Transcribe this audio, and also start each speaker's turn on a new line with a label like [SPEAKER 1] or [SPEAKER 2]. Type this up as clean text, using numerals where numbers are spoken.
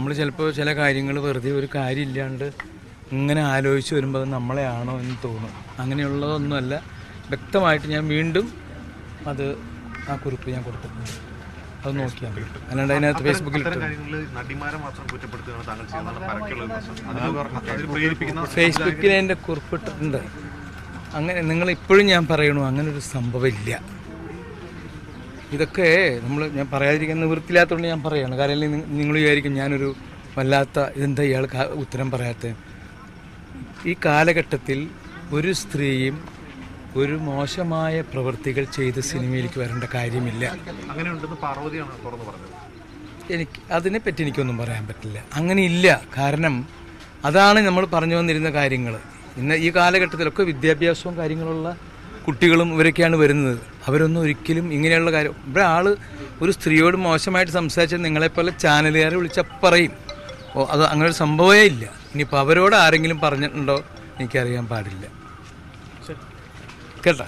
[SPEAKER 1] നമ്മൾ ചിലപ്പോൾ ചില കാര്യങ്ങൾ വെറുതെ ഒരു കാര്യമില്ലാണ്ട് ഇങ്ങനെ ആലോചിച്ച് വരുമ്പോൾ അത് നമ്മളെയാണോ എന്ന് തോന്നും. അങ്ങനെയുള്ളതൊന്നുമല്ല. വ്യക്തമായിട്ട് ഞാൻ വീണ്ടും അത് ആ കുറിപ്പ് ഞാൻ കൊടുത്തിട്ടുണ്ട്. അത് നോക്കിയാൽ അല്ലാണ്ട് അതിനകത്ത് ഫേസ്ബുക്കിൽ എൻ്റെ കുറിപ്പിട്ടിട്ടുണ്ട്. അങ്ങനെ നിങ്ങൾ ഇപ്പോഴും ഞാൻ പറയണു അങ്ങനൊരു സംഭവമില്ല. ഇതൊക്കെ ഞാൻ പറയാതിരിക്കാൻ നിവൃത്തിയില്ലാത്തതുകൊണ്ട് ഞാൻ പറയുകയാണ്. കാരണം നിങ്ങൾ വിചാരിക്കും ഞാനൊരു വല്ലാത്ത ഇതെന്താ ഇയാൾ ഉത്തരം പറയാത്ത. ഈ കാലഘട്ടത്തിൽ ഒരു സ്ത്രീയും ഒരു മോശമായ പ്രവൃത്തികൾ ചെയ്ത് സിനിമയിലേക്ക് വരേണ്ട കാര്യമില്ല. അതിനെപ്പറ്റി എനിക്കൊന്നും പറയാൻ പറ്റില്ല. അങ്ങനെയില്ല. കാരണം അതാണ് നമ്മൾ പറഞ്ഞു വന്നിരുന്ന കാര്യങ്ങൾ. ഇന്ന് ഈ കാലഘട്ടത്തിലൊക്കെ വിദ്യാഭ്യാസവും കാര്യങ്ങളുള്ള കുട്ടികളും ഇവരൊക്കെയാണ് വരുന്നത്. അവരൊന്നും ഒരിക്കലും ഇങ്ങനെയുള്ള കാര്യം ഇവിടെ ഒരു സ്ത്രീയോട് മോശമായിട്ട് സംസാരിച്ചാൽ നിങ്ങളെപ്പോലെ ചാനലുകാരെ വിളിച്ചാൽ പറയും. അത് അങ്ങനെ ഒരു സംഭവമേ ഇല്ല. ഇനിയിപ്പോൾ അവരോട് ആരെങ്കിലും പറഞ്ഞിട്ടുണ്ടോ എനിക്കറിയാൻ പാടില്ല. കേട്ടോ.